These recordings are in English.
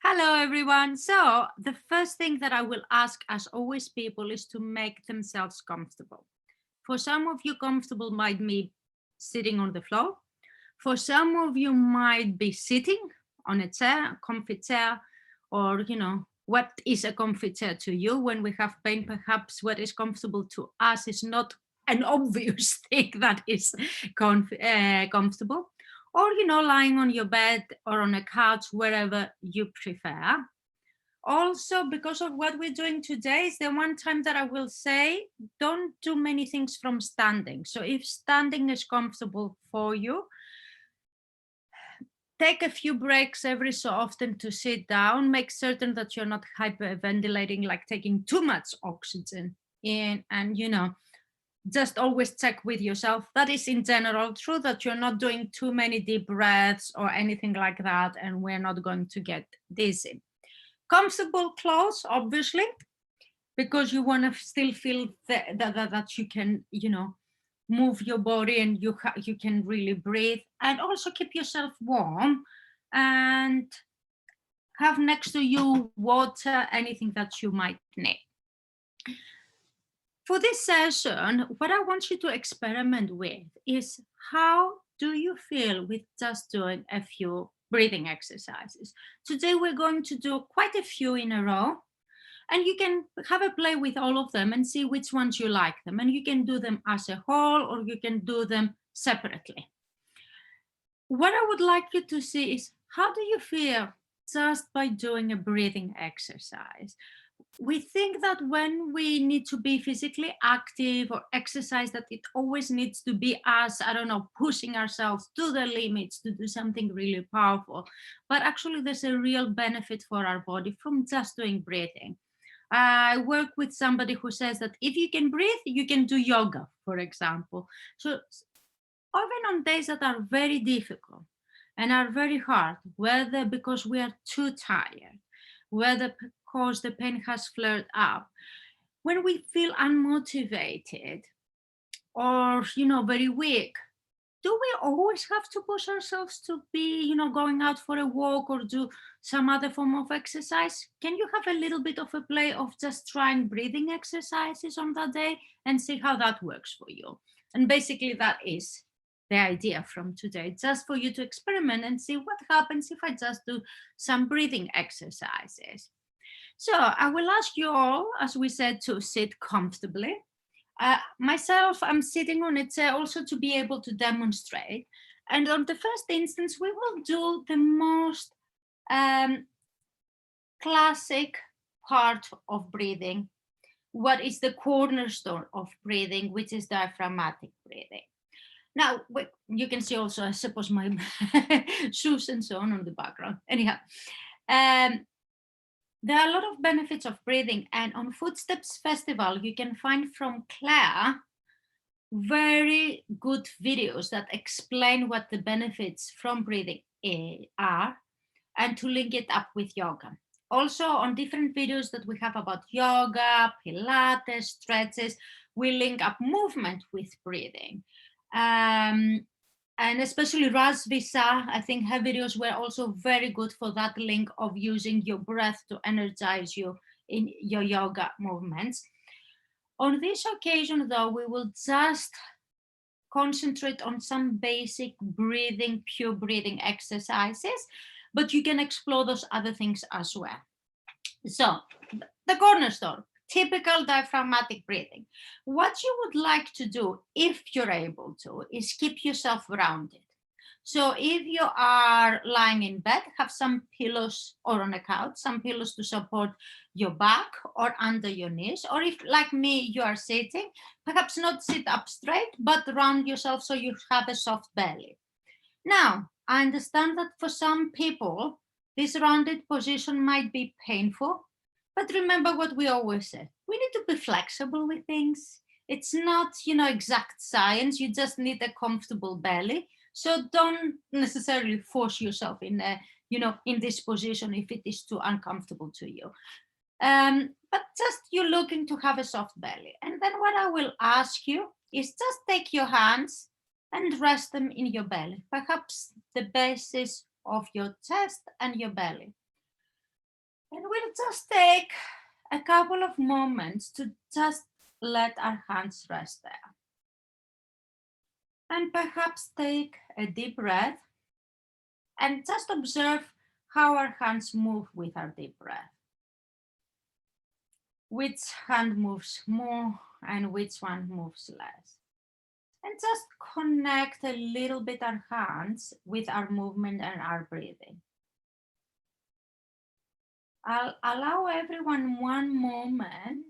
Hello, everyone. So, the first thing that I will ask, as always, people is to make themselves comfortable. For some of you, comfortable might be sitting on the floor. For some of you, might be sitting on a chair, a comfy chair, or, what is a comfy chair to you when we have pain? Perhaps what is comfortable to us is not an obvious thing that is comfortable, or lying on your bed or on a couch, wherever you prefer. Also, because of what we're doing today, is the one time that I will say don't do many things from standing. So if standing is comfortable for you, take a few breaks every so often to sit down. Make certain that you're not hyperventilating, like taking too much oxygen in, and just always check with yourself. That is in general true, that you're not doing too many deep breaths or anything like that, and we're not going to get dizzy. Comfortable clothes, obviously, because you want to still feel that you can, move your body, and you can really breathe, and also keep yourself warm, and have next to you water, anything that you might need. For this session, what I want you to experiment with is, how do you feel with just doing a few breathing exercises? Today, we're going to do quite a few in a row, and you can have a play with all of them and see which ones you like them. And you can do them as a whole, or you can do them separately. What I would like you to see is, how do you feel just by doing a breathing exercise? We think that when we need to be physically active or exercise, that it always needs to be us, pushing ourselves to the limits to do something really powerful. But actually, there's a real benefit for our body from just doing breathing. I work with somebody who says that if you can breathe, you can do yoga, for example. So even on days that are very difficult and are very hard, whether because we are too tired, whether because the pain has flared up, when we feel unmotivated or very weak, do we always have to push ourselves to be going out for a walk or do some other form of exercise? Can you have a little bit of a play of just trying breathing exercises on that day and see how that works for you? And basically, that is the idea from today, just for you to experiment and see what happens if I just do some breathing exercises. So I will ask you all, as we said, to sit comfortably. Myself, I'm sitting on a chair also to be able to demonstrate. And on the first instance, we will do the most classic part of breathing, what is the cornerstone of breathing, which is diaphragmatic breathing. Now, you can see also, I suppose, my shoes and so on the background. Anyhow, there are a lot of benefits of breathing, and on Footsteps Festival, you can find from Claire very good videos that explain what the benefits from breathing are, and to link it up with yoga. Also, on different videos that we have about yoga, Pilates, stretches, we link up movement with breathing. And especially Raz Visa, I think her videos were also very good for that link of using your breath to energize you in your yoga movements. On this occasion, though, we will just concentrate on some basic breathing, pure breathing exercises, but you can explore those other things as well. So, the cornerstone, typical diaphragmatic breathing. What you would like to do, if you're able to, is keep yourself rounded. So if you are lying in bed, have some pillows, or on a couch, some pillows to support your back or under your knees. Or if, like me, you are sitting, perhaps not sit up straight, but round yourself so you have a soft belly. Now, I understand that for some people, this rounded position might be painful. But remember what we always say, we need to be flexible with things. It's not, exact science. You just need a comfortable belly. So don't necessarily force yourself in, in this position if it is too uncomfortable to you. But just you're looking to have a soft belly. And then what I will ask you is just take your hands and rest them in your belly, perhaps the basis of your chest and your belly. And we'll just take a couple of moments to just let our hands rest there. And perhaps take a deep breath and just observe how our hands move with our deep breath. Which hand moves more and which one moves less. And just connect a little bit our hands with our movement and our breathing. I'll allow everyone one moment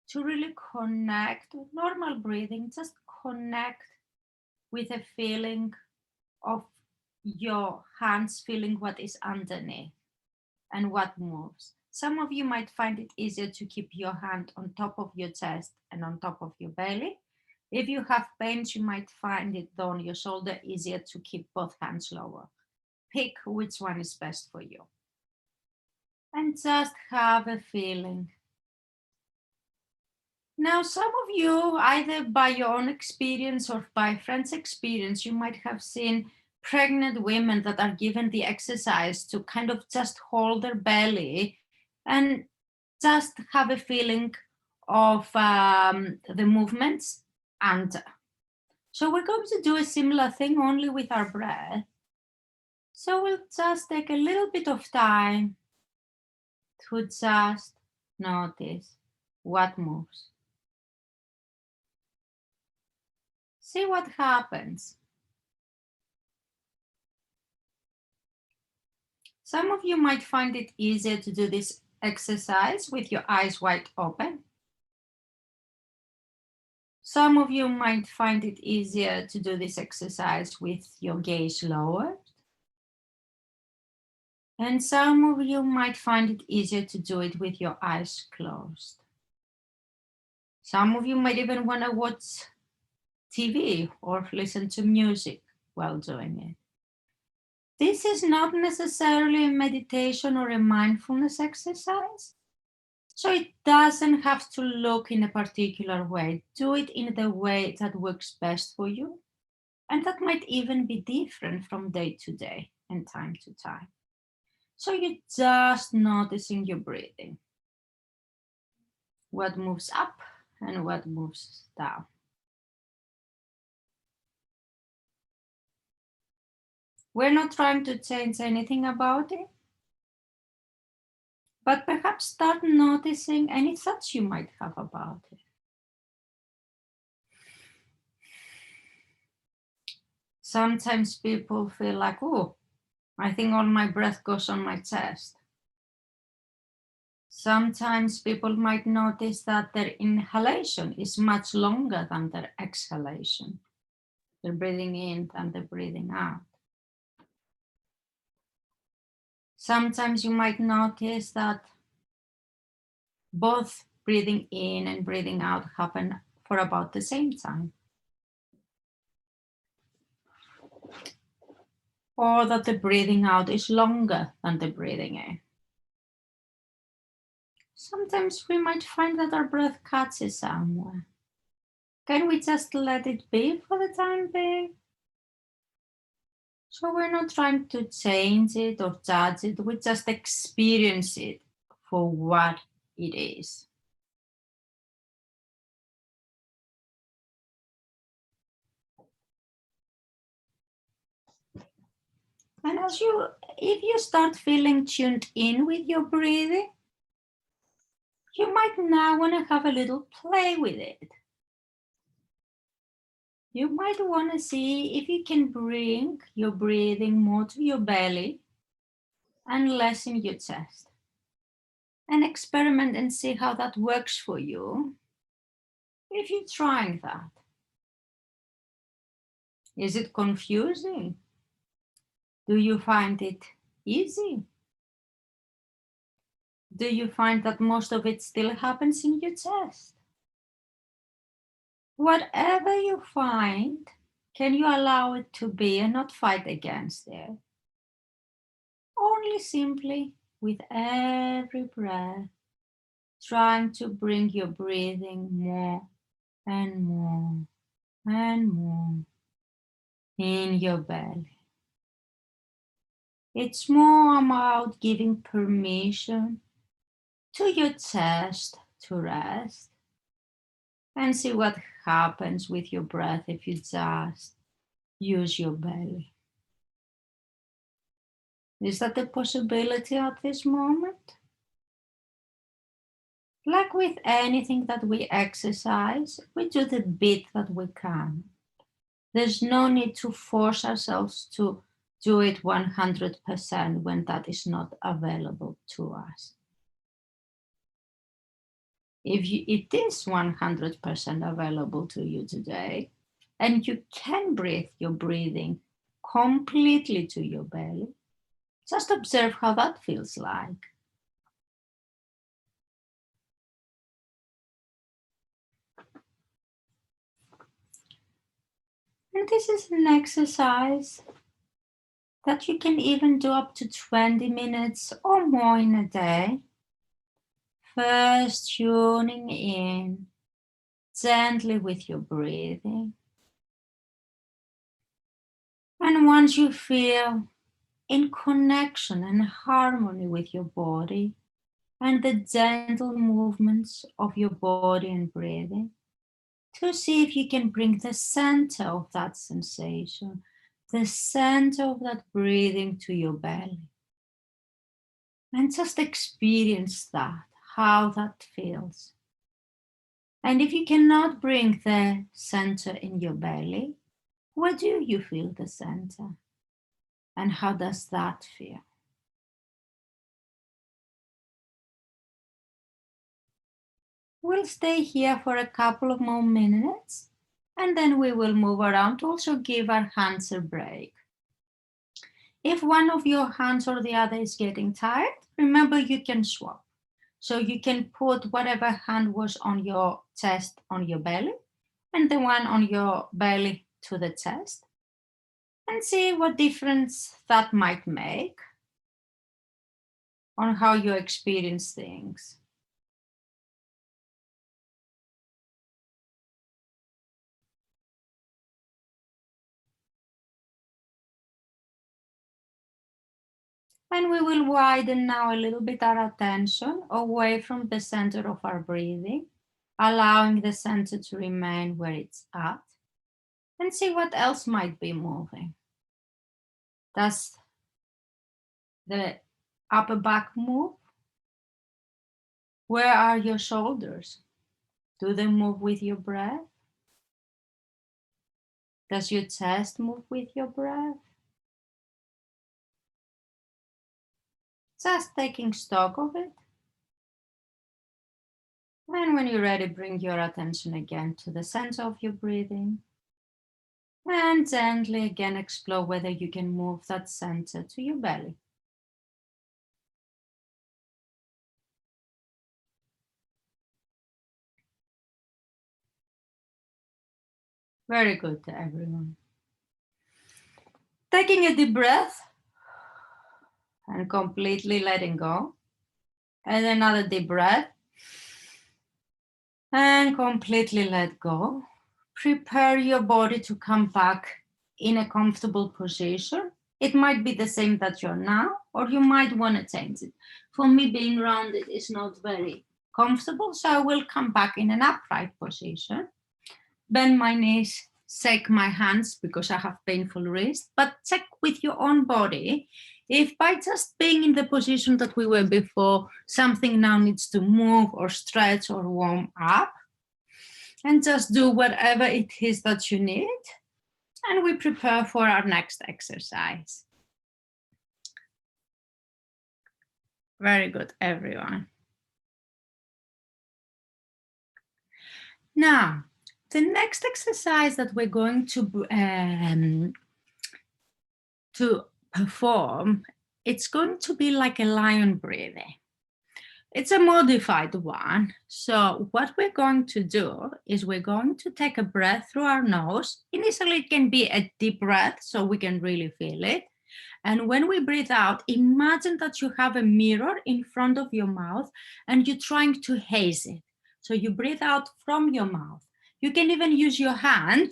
to really connect with normal breathing, just connect with a feeling of your hands feeling what is underneath and what moves. Some of you might find it easier to keep your hand on top of your chest and on top of your belly. If you have pains, you might find it on your shoulder easier to keep both hands lower. Pick which one is best for you. And just have a feeling. Now, some of you, either by your own experience or by friends' experience, you might have seen pregnant women that are given the exercise to kind of just hold their belly and just have a feeling of the movements under. So we're going to do a similar thing only with our breath. So we'll just take a little bit of time to just notice what moves. See what happens. Some of you might find it easier to do this exercise with your eyes wide open. Some of you might find it easier to do this exercise with your gaze lowered. And some of you might find it easier to do it with your eyes closed. Some of you might even want to watch TV or listen to music while doing it. This is not necessarily a meditation or a mindfulness exercise. So it doesn't have to look in a particular way. Do it in the way that works best for you. And that might even be different from day to day and time to time. So you're just noticing your breathing. What moves up and what moves down. We're not trying to change anything about it. But perhaps start noticing any thoughts you might have about it. Sometimes people feel like, oh, I think all my breath goes on my chest. Sometimes people might notice that their inhalation is much longer than their exhalation. They're breathing in than they're breathing out. Sometimes you might notice that both breathing in and breathing out happen for about the same time. Or that the breathing out is longer than the breathing in. Sometimes we might find that our breath catches somewhere. Can we just let it be for the time being? So we're not trying to change it or judge it, we just experience it for what it is. And if you start feeling tuned in with your breathing, you might now want to have a little play with it. You might want to see if you can bring your breathing more to your belly and less in your chest. And experiment and see how that works for you if you're trying that. Is it confusing? Do you find it easy? Do you find that most of it still happens in your chest? Whatever you find, can you allow it to be and not fight against it? Only simply with every breath, trying to bring your breathing more and more and more in your belly. It's more about giving permission to your chest to rest and see what happens with your breath if you just use your belly. Is that a possibility at this moment? Like with anything that we exercise, we do the bit that we can. There's no need to force ourselves to do it 100% when that is not available to us. If it is 100% available to you today, and you can breathe your breathing completely to your belly, just observe how that feels like. And this is an exercise that you can even do up to 20 minutes or more in a day. First, tuning in gently with your breathing. And once you feel in connection and harmony with your body and the gentle movements of your body and breathing, to see if you can bring the center of that sensation, the center of that breathing to your belly. And just experience that, how that feels. And if you cannot bring the center in your belly, where do you feel the center? And how does that feel? We'll stay here for a couple of more minutes, and then we will move around to also give our hands a break. If one of your hands or the other is getting tired, remember you can swap. So you can put whatever hand was on your chest on your belly, and the one on your belly to the chest, and see what difference that might make on how you experience things. And we will widen now a little bit our attention away from the center of our breathing, allowing the center to remain where it's at, and see what else might be moving. Does the upper back move? Where are your shoulders? Do they move with your breath? Does your chest move with your breath? Just taking stock of it. And when you're ready, bring your attention again to the center of your breathing. And gently again explore whether you can move that center to your belly. Very good, everyone. Taking a deep breath and completely letting go. And another deep breath and completely let go. Prepare your body to come back in a comfortable position. It might be the same that you're now, or you might want to change it. For me, being rounded is not very comfortable, so I will come back in an upright position. Bend my knees, shake my hands because I have painful wrists, but check with your own body if by just being in the position that we were before, something now needs to move or stretch or warm up. And just do whatever it is that you need. And we prepare for our next exercise. Very good, everyone. Now, the next exercise that we're going to perform, it's going to be like a lion breathing. It's a modified one. So what we're going to do is we're going to take a breath through our nose. Initially, it can be a deep breath so we can really feel it. And when we breathe out, imagine that you have a mirror in front of your mouth and you're trying to haze it. So you breathe out from your mouth. You can even use your hand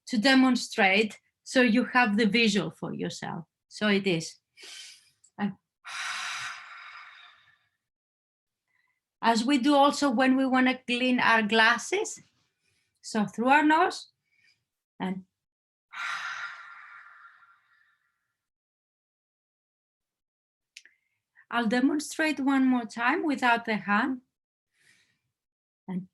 to demonstrate so you have the visual for yourself. So it is. As we do also when we want to clean our glasses. So through our nose and I'll demonstrate one more time without the hand. And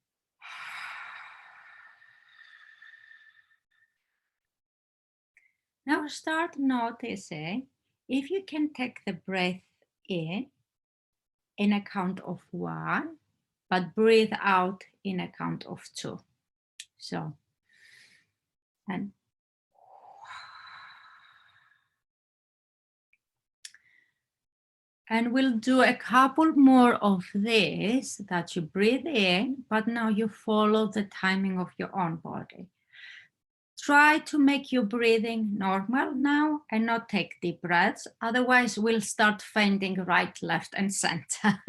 now start noticing if you can take the breath in a count of 1, but breathe out in a count of 2. So, and we'll do a couple more of this, that you breathe in, but now you follow the timing of your own body. Try to make your breathing normal now and not take deep breaths. Otherwise, we'll start fainting right, left, and center.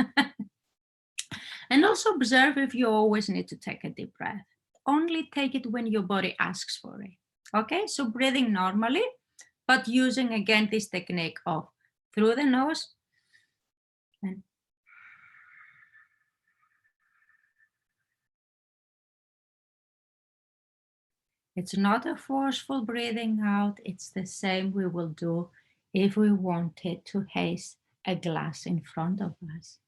And also observe if you always need to take a deep breath. Only take it when your body asks for it. Okay, so breathing normally, but using again this technique of through the nose and it's not a forceful breathing out. It's the same we will do if we wanted to haze a glass in front of us.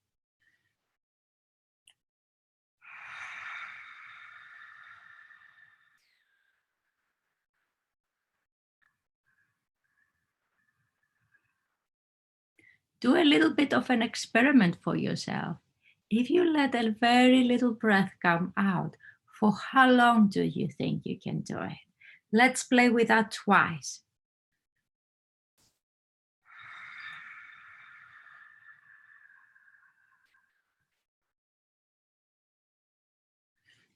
Do a little bit of an experiment for yourself. If you let a very little breath come out, for how long do you think you can do it? Let's play with that twice.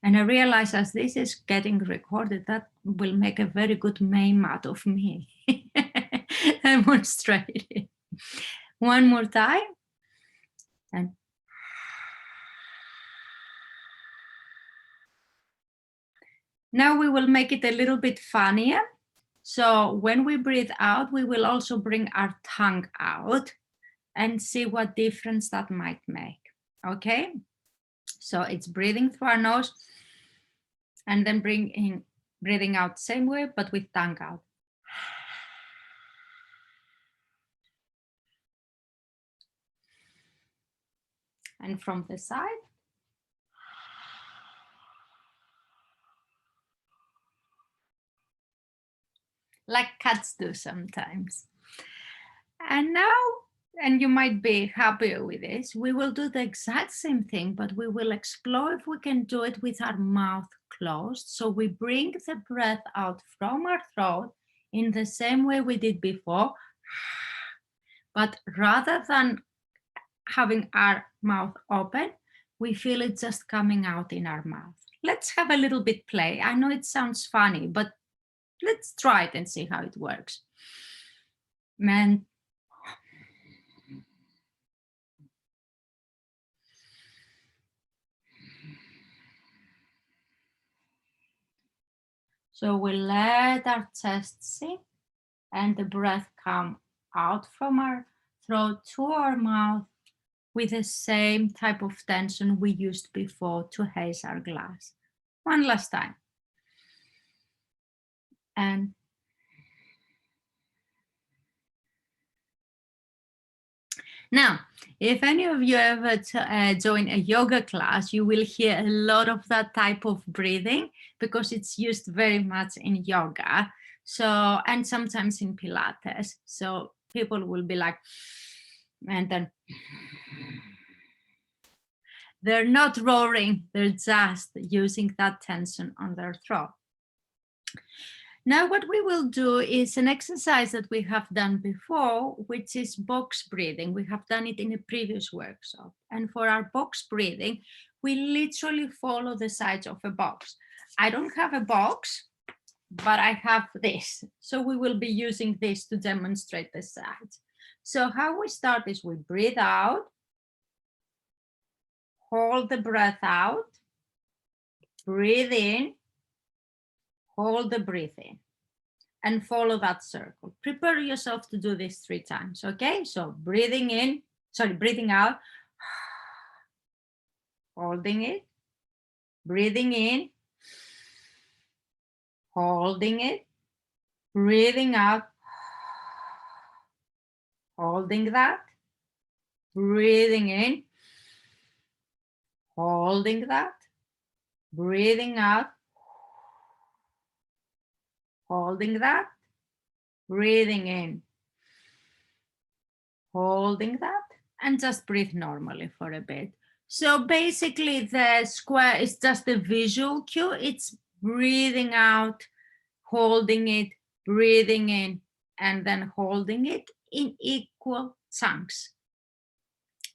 And I realize as this is getting recorded, that will make a very good meme out of me. Demonstrate it. One more time. And now we will make it a little bit funnier. So when we breathe out, we will also bring our tongue out and see what difference that might make. Okay? So it's breathing through our nose and then breathing out same way, but with tongue out. And from the side. Like cats do sometimes. And now, and you might be happier with this, we will do the exact same thing, but we will explore if we can do it with our mouth closed. So we bring the breath out from our throat in the same way we did before, but rather than having our mouth open, we feel it just coming out in our mouth. Let's have a little bit play. I know it sounds funny, but let's try it and see how it works. And so we let our chest sink and the breath come out from our throat to our mouth with the same type of tension we used before to haze our glass. One last time. And now, if any of you ever join a yoga class, you will hear a lot of that type of breathing because it's used very much in yoga. So, and sometimes in Pilates. So people will be like, and then they're not roaring, they're just using that tension on their throat. Now what we will do is an exercise that we have done before, which is box breathing. We have done it in a previous workshop. And for our box breathing, we literally follow the sides of a box. I don't have a box, but I have this. So we will be using this to demonstrate the sides. So how we start is we breathe out, hold the breath out, breathe in, hold the breath in. and follow that circle. Prepare yourself to do this 3 times, okay? So breathing out, holding it, breathing in, holding it, breathing out, holding that, breathing in, holding that, breathing out, holding that, breathing in, holding that, and just breathe normally for a bit. So basically the square is just a visual cue. It's breathing out, holding it, breathing in, and then holding it in equal chunks.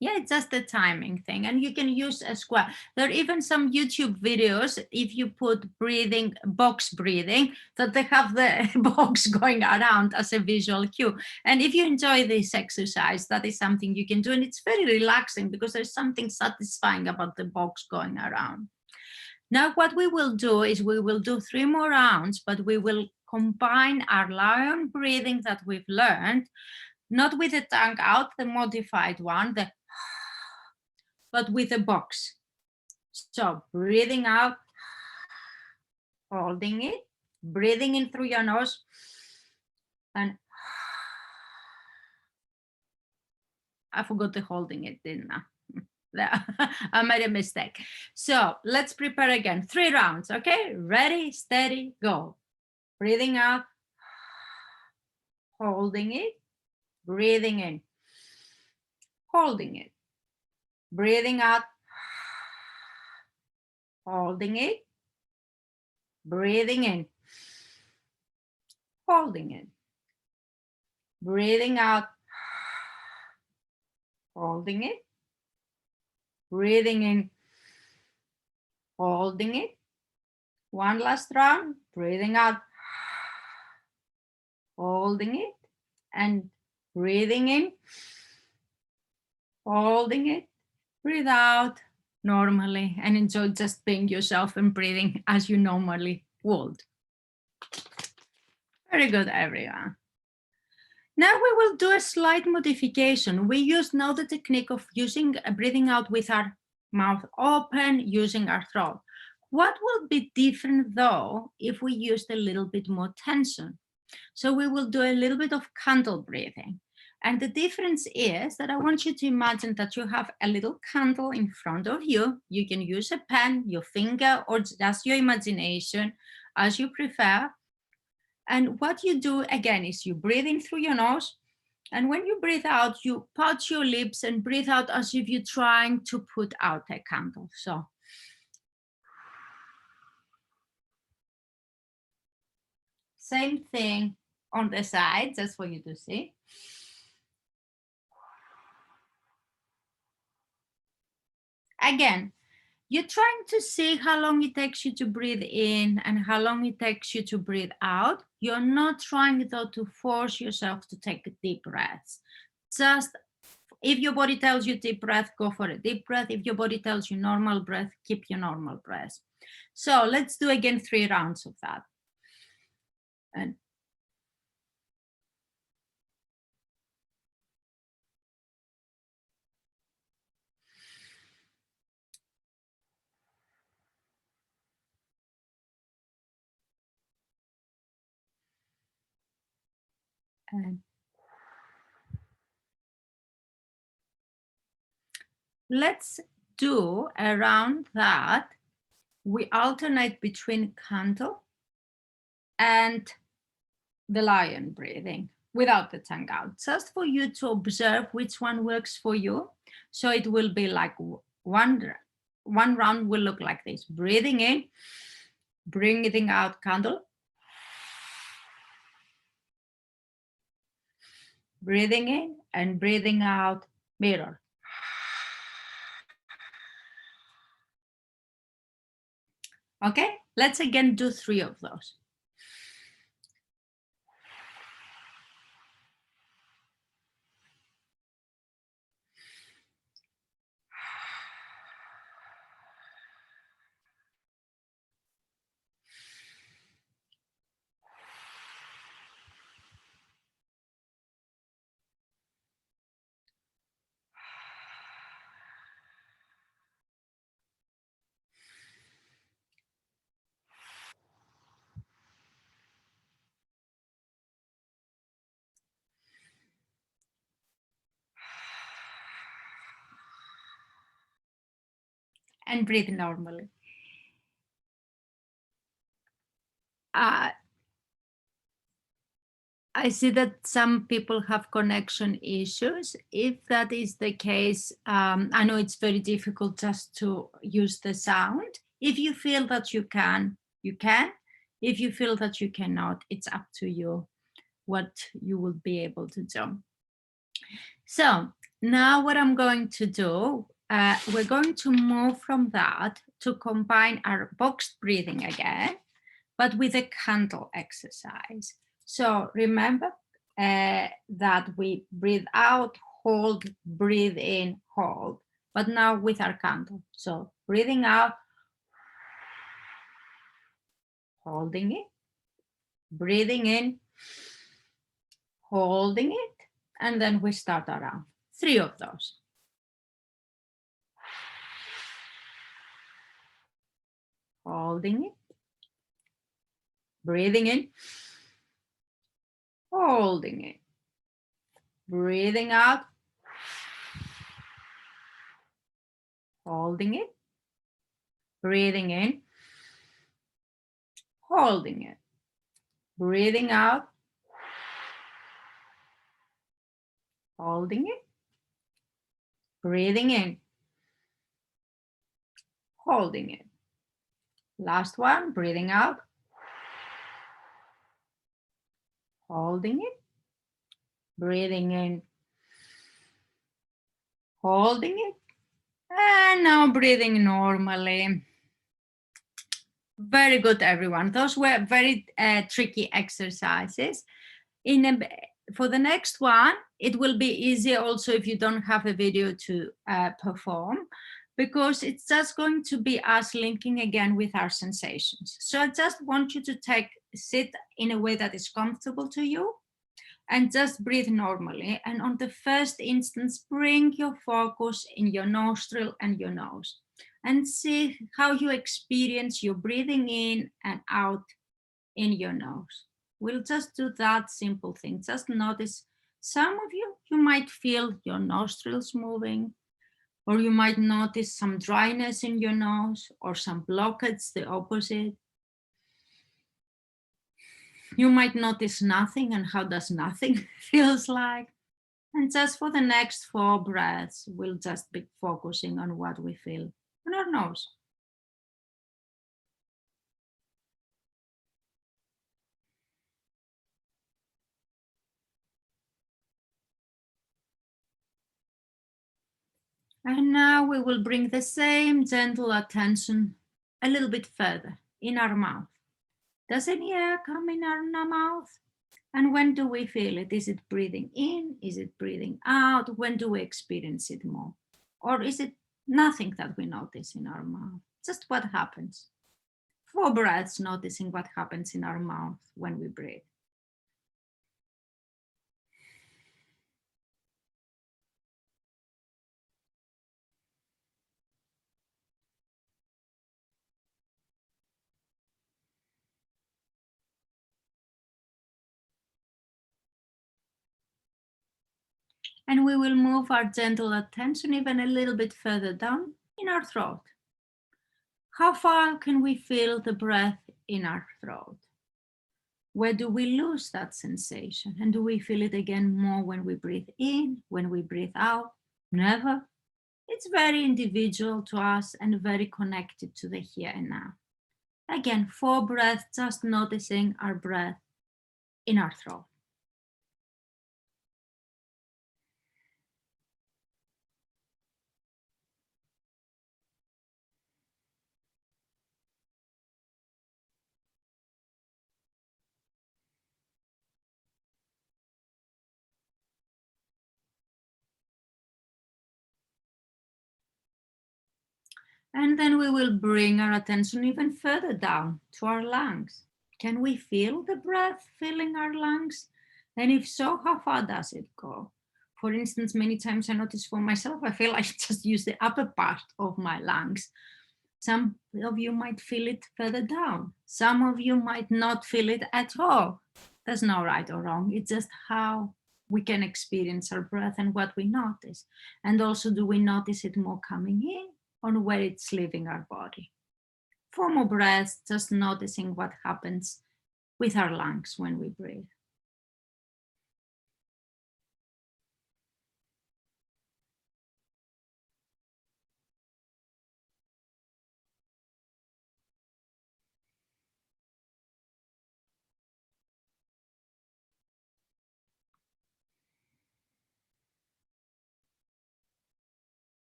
Yeah, it's just a timing thing. And you can use a square. There are even some YouTube videos, if you put breathing, box breathing, that they have the box going around as a visual cue. And if you enjoy this exercise, that is something you can do. And it's very relaxing because there's something satisfying about the box going around. Now, what we will do is we will do 3 more rounds, but we will combine our lion breathing that we've learned, not with the tongue out, the modified one, but with a box. So breathing out, holding it, breathing in through your nose, and I forgot the holding it, didn't I? I made a mistake. So let's prepare again. 3 rounds, okay? Ready, steady, go. Breathing out, holding it, breathing in, holding it, breathing out, holding it, breathing in, holding it, breathing out, holding it, breathing in, holding it. One last round, breathing out, holding it, and breathing in, holding it. Breathe out normally and enjoy just being yourself and breathing as you normally would. Very good, everyone. Now we will do a slight modification. We use now the technique of using breathing out with our mouth open, using our throat. What will be different though if we used a little bit more tension? So we will do a little bit of candle breathing. And the difference is that I want you to imagine that you have a little candle in front of you. You can use a pen, your finger, or just your imagination as you prefer. And what you do again is you breathe in through your nose. And when you breathe out, you pouch your lips and breathe out as if you're trying to put out a candle. So same thing on the side, just for you to see. Again, you're trying to see how long it takes you to breathe in and how long it takes you to breathe out. You're not trying though to force yourself to take deep breaths. Just if your body tells you deep breath, go for a deep breath. If your body tells you normal breath, keep your normal breath. So let's do again 3 rounds of that. And let's do around that. We alternate between candle and the lion breathing without the tongue out, just for you to observe which one works for you. So it will be like one round will look like this: breathing in, breathing out candle, breathing in and breathing out mirror. Okay, let's again do 3 of those. and breathe normally. I see that some people have connection issues. If that is the case, I know it's very difficult just to use the sound. If you feel that you can, you can. If you feel that you cannot, it's up to you what you will be able to do. So now what I'm going to do, we're going to move from that to combine our boxed breathing again, but with a candle exercise. So remember that we breathe out, hold, breathe in, hold, but now with our candle. So breathing out, holding it, breathing in, holding it, and then we start around. 3 of those. Holding it, breathing in, holding it, breathing out, holding it, breathing in, holding it, breathing out, holding it, breathing in, holding it. Last one, breathing out, holding it, breathing in, holding it, and now breathing normally. Very good, everyone. Those were very tricky exercises. For the next one, it will be easier also if you don't have a video to perform, because it's just going to be us linking again with our sensations. So I just want you to sit in a way that is comfortable to you and just breathe normally. And on the first instance, bring your focus in your nostril and your nose and see how you experience your breathing in and out in your nose. We'll just do that simple thing. Just notice, some of you might feel your nostrils moving, or you might notice some dryness in your nose or some blockage, the opposite. You might notice nothing and how does nothing feels like. And just for the next 4 breaths, we'll just be focusing on what we feel on our nose. And now we will bring the same gentle attention a little bit further in our mouth. Does any air come in our mouth? And when do we feel it? Is it breathing in? Is it breathing out? When do we experience it more? Or is it nothing that we notice in our mouth? Just what happens? 4 breaths, noticing what happens in our mouth when we breathe. And we will move our gentle attention even a little bit further down in our throat. How far can we feel the breath in our throat? Where do we lose that sensation? And do we feel it again more when we breathe in, when we breathe out? Never. It's very individual to us and very connected to the here and now. Again, 4 breaths, just noticing our breath in our throat. And then we will bring our attention even further down to our lungs. Can we feel the breath filling our lungs? And if so, how far does it go? For instance, many times I notice for myself, I feel I just use the upper part of my lungs. Some of you might feel it further down. Some of you might not feel it at all. There's no right or wrong. It's just how we can experience our breath and what we notice. And also, do we notice it more coming in on where it's leaving our body. 4 more breaths, just noticing what happens with our lungs when we breathe.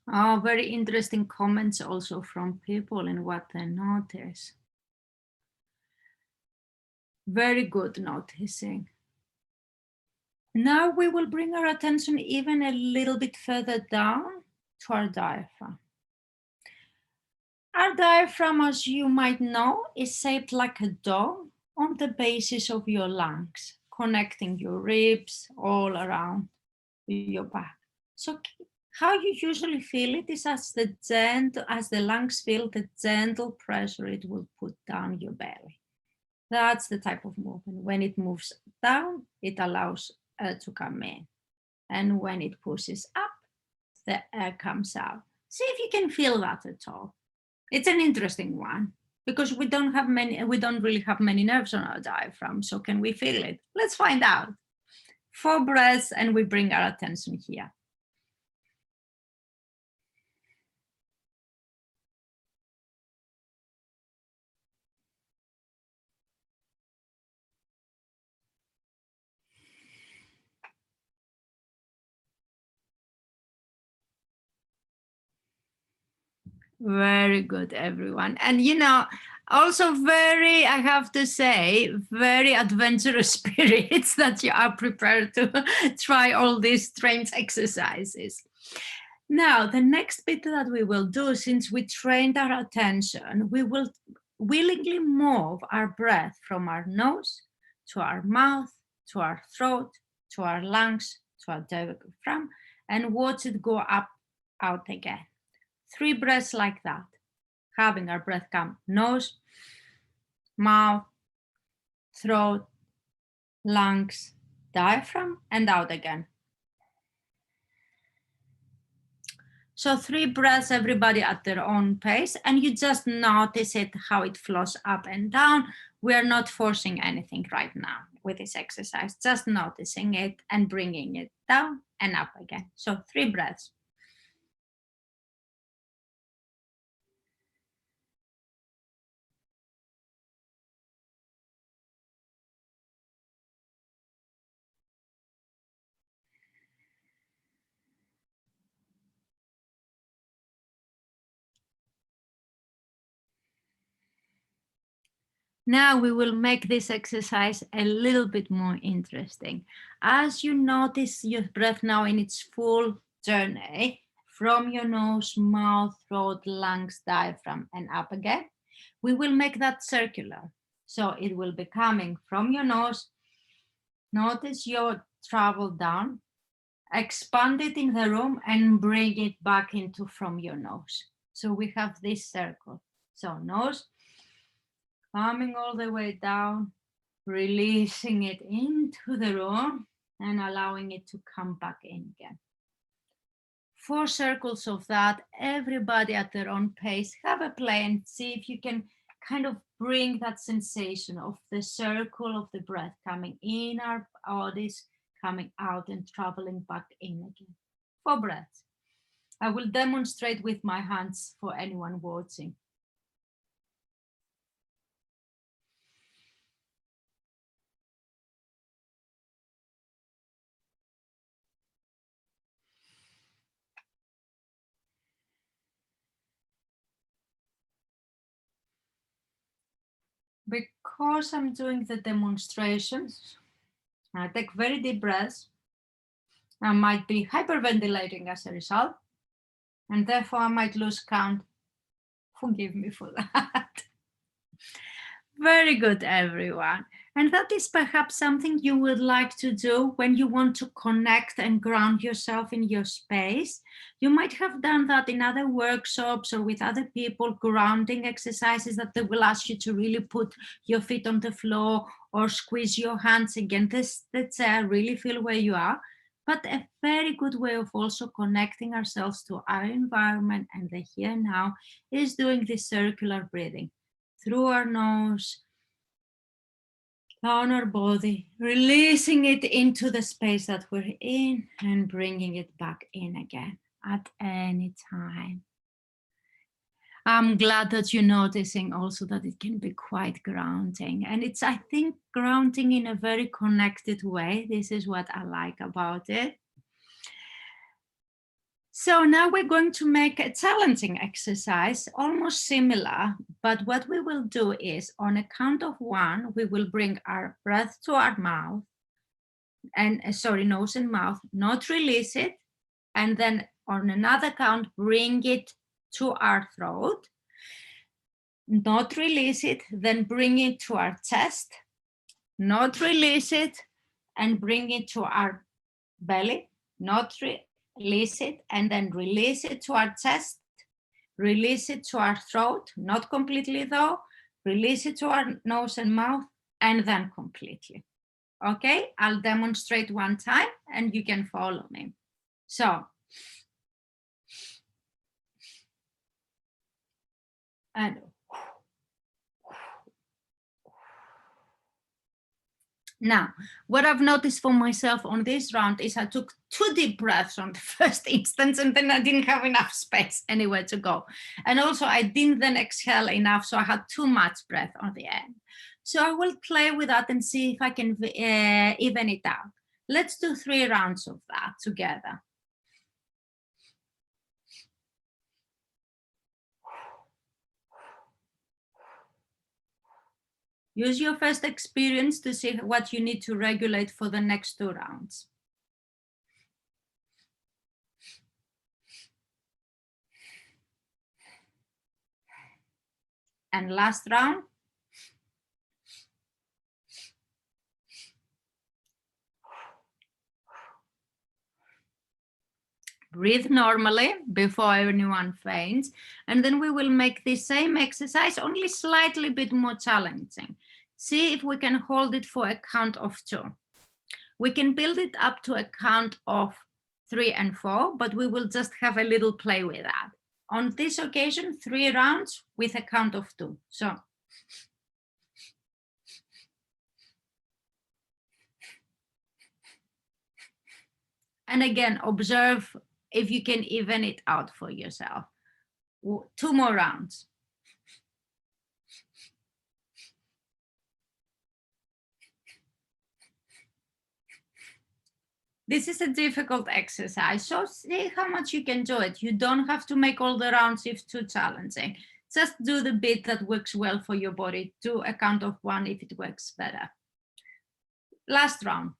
Oh, very interesting comments also from people in what they notice. Very good noticing. Now we will bring our attention even a little bit further down to our diaphragm. Our diaphragm, as you might know, is shaped like a dome on the basis of your lungs, connecting your ribs all around your back. So how you usually feel it is as the lungs feel the gentle pressure it will put down your belly. That's the type of movement. When it moves down, it allows air to come in. And when it pushes up, the air comes out. See if you can feel that at all. It's an interesting one because we don't really have many nerves on our diaphragm. So can we feel it? Let's find out. 4 breaths and we bring our attention here. Very good, everyone. And also I have to say, very adventurous spirits that you are prepared to try all these strange exercises. Now, the next bit that we will do, since we trained our attention, we will willingly move our breath from our nose to our mouth, to our throat, to our lungs, to our diaphragm, and watch it go up, out again. 3 breaths like that, having our breath come nose, mouth, throat, lungs, diaphragm, and out again. So 3 breaths, everybody at their own pace, and you just notice it, how it flows up and down. We are not forcing anything right now with this exercise, just noticing it and bringing it down and up again. So 3 breaths. Now we will make this exercise a little bit more interesting. As you notice your breath now in its full journey, from your nose, mouth, throat, lungs, diaphragm, and up again, we will make that circular. So it will be coming from your nose. Notice your travel down, expand it in the room, and bring it back into from your nose. So we have this circle. So nose, coming all the way down, releasing it into the room and allowing it to come back in again. 4 circles of that, everybody at their own pace. Have a play and see if you can kind of bring that sensation of the circle of the breath coming in our bodies, coming out and traveling back in again. 4 breaths. I will demonstrate with my hands for anyone watching. Because I'm doing the demonstrations, I take very deep breaths. I might be hyperventilating as a result, and therefore I might lose count. Forgive me for that. Very good, everyone. And that is perhaps something you would like to do when you want to connect and ground yourself in your space. You might have done that in other workshops or with other people, grounding exercises that they will ask you to really put your feet on the floor or squeeze your hands against the chair, really feel where you are. But a very good way of also connecting ourselves to our environment and the here and now is doing this circular breathing through our nose, down our body, releasing it into the space that we're in and bringing it back in again at any time. I'm glad that you're noticing also that it can be quite grounding. And it's, I think, grounding in a very connected way. This is what I like about it. So now we're going to make a challenging exercise, almost similar, but what we will do is on a count of 1, we will bring our breath to our mouth and nose and mouth, not release it. And then on another count, bring it to our throat, not release it, then bring it to our chest, not release it, and bring it to our belly, not release it, and then release it to our chest, release it to our throat, not completely though, release it to our nose and mouth, and then completely. Okay, I'll demonstrate one time and you can follow me. So, and now, what I've noticed for myself on this round is I took 2 deep breaths on the first instance, and then I didn't have enough space anywhere to go. And also I didn't then exhale enough, so I had too much breath on the end. So I will play with that and see if I can even it out. Let's do 3 rounds of that together. Use your first experience to see what you need to regulate for the next 2 rounds. And last round. Breathe normally before anyone faints. And then we will make the same exercise, only slightly bit more challenging. See if we can hold it for a count of 2. We can build it up to a count of 3 and 4, but we will just have a little play with that. On this occasion, 3 rounds with a count of 2. So. And again, observe if you can even it out for yourself. 2 more rounds. This is a difficult exercise, so see how much you can do it. You don't have to make all the rounds if too challenging. Just do the bit that works well for your body. Do a count of 1 if it works better. Last round.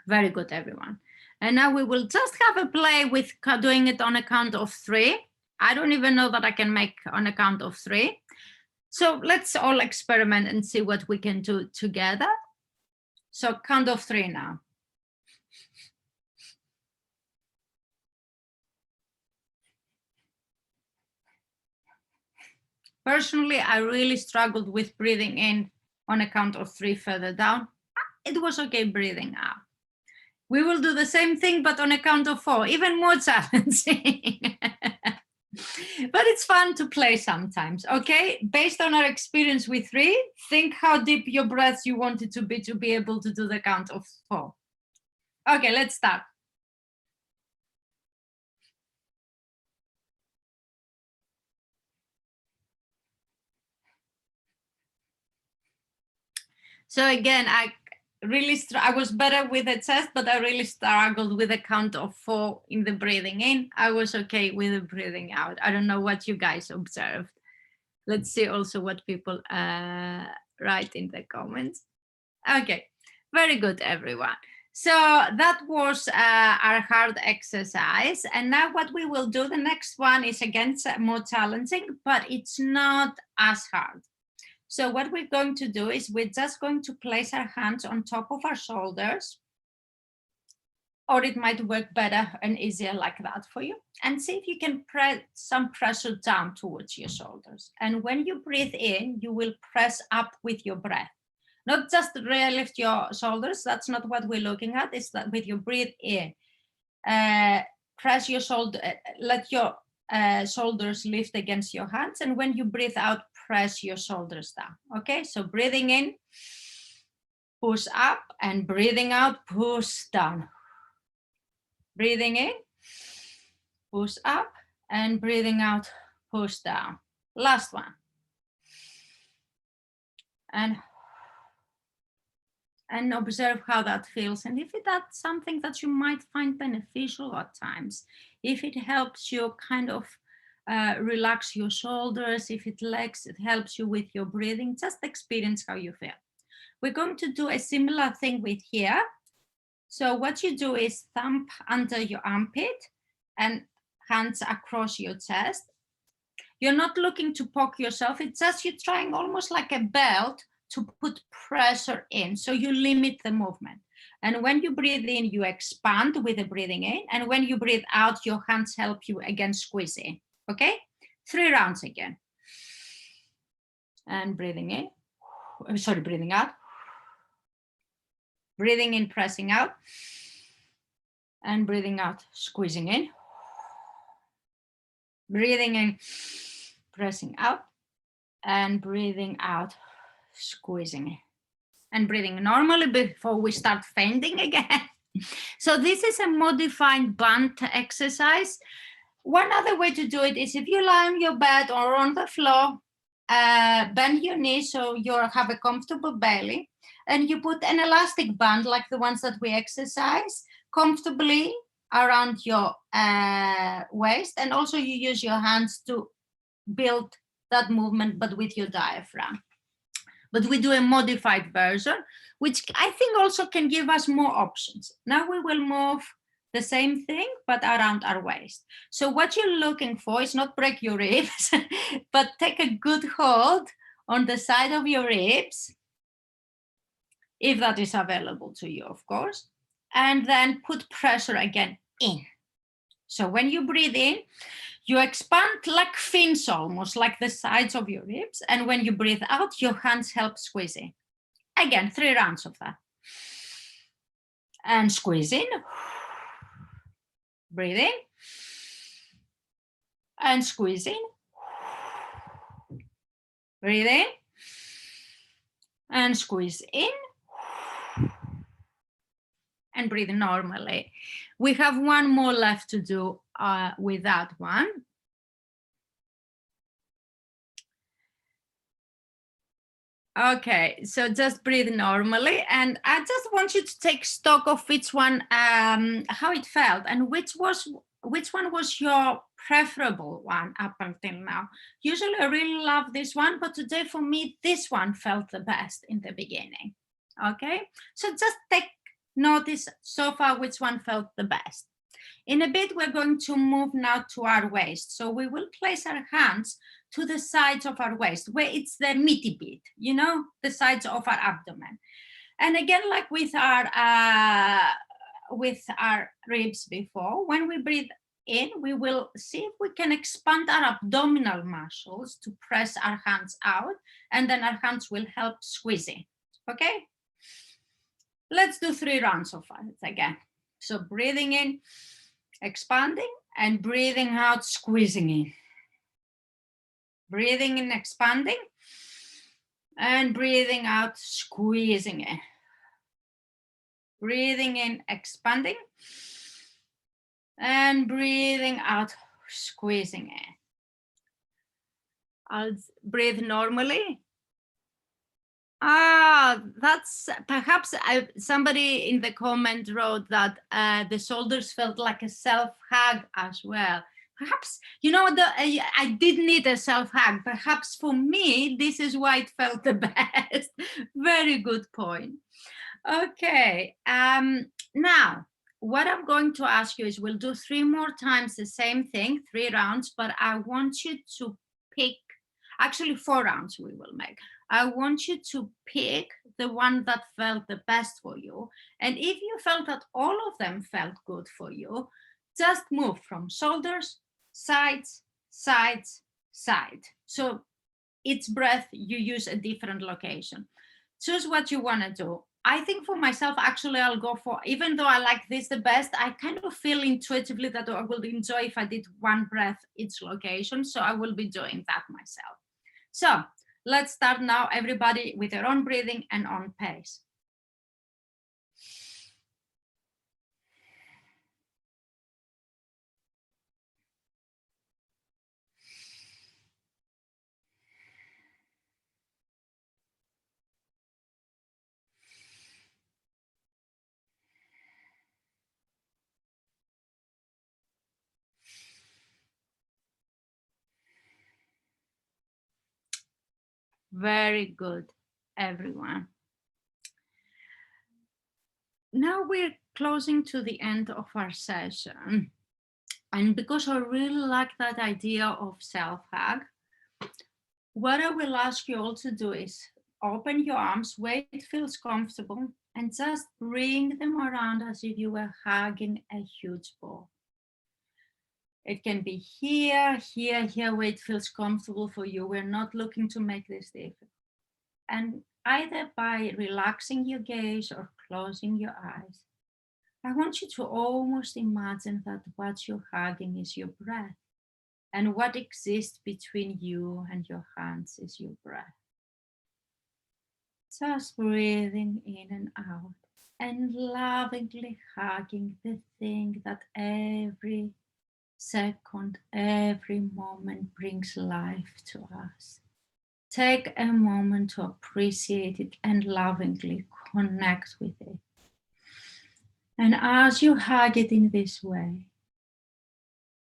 Very good, everyone. And now we will just have a play with doing it on a count of 3. I don't even know that I can make on a count of 3. So let's all experiment and see what we can do together. So count of 3 now. Personally, I really struggled with breathing in on a count of 3 further down. It was okay breathing out. We will do the same thing, but on a count of 4, even more challenging. But it's fun to play sometimes, okay? Based on our experience with 3, think how deep your breaths you want it to be able to do the count of 4. Okay, let's start. So again, I was better with the chest, but I really struggled with a count of 4 in the breathing in. I was okay with the breathing out. I don't know what you guys observed. Let's see also what people write in the comments. Okay, very good, everyone. So that was our hard exercise. And now what we will do, the next one is again more challenging, but it's not as hard. So what we're going to do is we're just going to place our hands on top of our shoulders, or it might work better and easier like that for you. And see if you can press some pressure down towards your shoulders. And when you breathe in, you will press up with your breath. Not just really lift your shoulders, that's not what we're looking at, it's that with your breathe in. Press your shoulder, let your shoulders lift against your hands, and when you breathe out, press your shoulders down. Okay, so breathing in, push up, and breathing out, push down. Breathing in, push up, and breathing out, push down. Last one. And observe how that feels. And if that's something that you might find beneficial at times, if it helps you kind of relax your shoulders, if it helps you with your breathing, just experience how you feel. We're going to do a similar thing with here. So what you do is thumb under your armpit and hands across your chest. You're not looking to poke yourself, it's just you're trying almost like a belt to put pressure in, so you limit the movement. And when you breathe in, you expand with the breathing in, and when you breathe out, your hands help you again squeeze in. Okay, 3 rounds again. And breathing in, breathing out. Breathing in, pressing out. And breathing out, squeezing in. Breathing in, pressing out. And breathing out, squeezing it, and breathing normally before we start fainting again. So this is a modified band exercise. One other way to do it is if you lie on your bed or on the floor, bend your knees so you have a comfortable belly, and you put an elastic band like the ones that we exercise comfortably around your waist, and also you use your hands to build that movement, but with your diaphragm. But we do a modified version, which I think also can give us more options. Now we will move the same thing, but around our waist. So what you're looking for is not break your ribs, but take a good hold on the side of your ribs, if that is available to you, of course, and then put pressure again in. So when you breathe in, you expand like fins, almost like the sides of your ribs. And when you breathe out, your hands help squeeze in. Again, 3 rounds of that. And squeeze in. Breathe in. And squeeze in. Breathe in. And squeeze in. And breathe normally. We have one more left to do with that one. Okay, so just breathe normally, and I just want you to take stock of which one, how it felt, and which one was your preferable one up until now. Usually I really love this one, but today for me, this one felt the best in the beginning. Okay, so just take notice so far which one felt the best. In a bit, we're going to move now to our waist. So we will place our hands to the sides of our waist, where it's the meaty bit, you know, the sides of our abdomen. And again, like with our ribs before, when we breathe in, we will see if we can expand our abdominal muscles to press our hands out, and then our hands will help squeezing. Okay? Let's do 3 rounds of it again. So breathing in, expanding, and breathing out, squeezing in. Breathing in, expanding, and breathing out, squeezing in. Breathing in, expanding, and breathing out, squeezing in. I'll breathe normally. That's perhaps somebody in the comment wrote that the shoulders felt like a self-hug as well. Perhaps, you know, I did need a self-hug. Perhaps for me, this is why it felt the best. Very good point. Okay. Now, what I'm going to ask you is we'll do 3 more times the same thing, 3 rounds, but I want you to pick, actually 4 rounds we will make. I want you to pick the one that felt the best for you. And if you felt that all of them felt good for you, just move from shoulders, sides, sides, side. So each breath you use a different location. Choose what you want to do. I think for myself, actually, I'll go for, even though I like this the best, I kind of feel intuitively that I will enjoy if I did one breath each location. So I will be doing that myself. So let's start now, everybody, with their own breathing and on pace. Very good, everyone. Now we're closing to the end of our session. And because I really like that idea of self-hug, what I will ask you all to do is open your arms where it feels comfortable and just bring them around as if you were hugging a huge ball. It can be here, here, here, where it feels comfortable for you. We're not looking to make this difficult. And either by relaxing your gaze or closing your eyes, I want you to almost imagine that what you're hugging is your breath. And what exists between you and your hands is your breath. Just breathing in and out and lovingly hugging the thing that every second, every moment brings life to us. Take a moment to appreciate it and lovingly connect with it. And as you hug it in this way,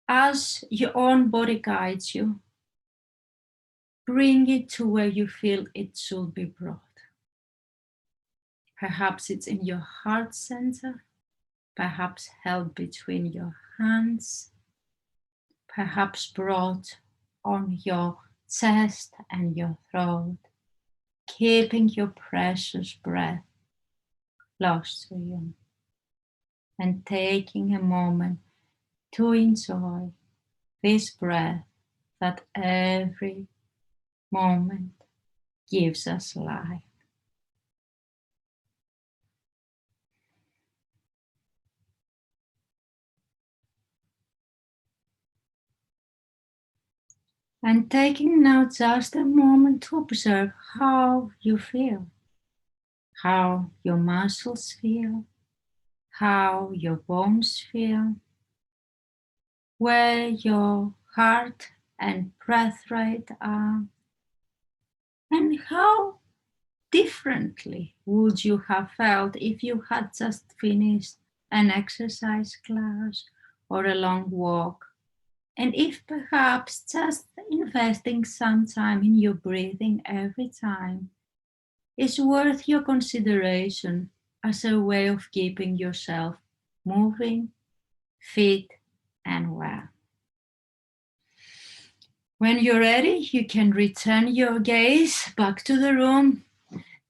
as your own body guides you, bring it to where you feel it should be brought. Perhaps it's in your heart center, perhaps held between your hands, perhaps brought on your chest and your throat, keeping your precious breath close to you and taking a moment to enjoy this breath that every moment gives us life. And taking now just a moment to observe how you feel, how your muscles feel, how your bones feel, where your heart and breath rate are, and how differently would you have felt if you had just finished an exercise class or a long walk, and if perhaps just investing some time in your breathing every time is worth your consideration as a way of keeping yourself moving, fit, and well. When you're ready, you can return your gaze back to the room.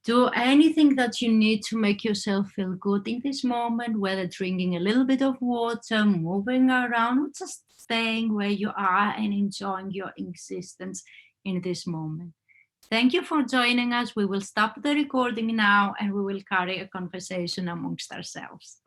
Do anything that you need to make yourself feel good in this moment, whether drinking a little bit of water, moving around, or just staying where you are and enjoying your existence in this moment. Thank you for joining us. We will stop the recording now and we will carry a conversation amongst ourselves.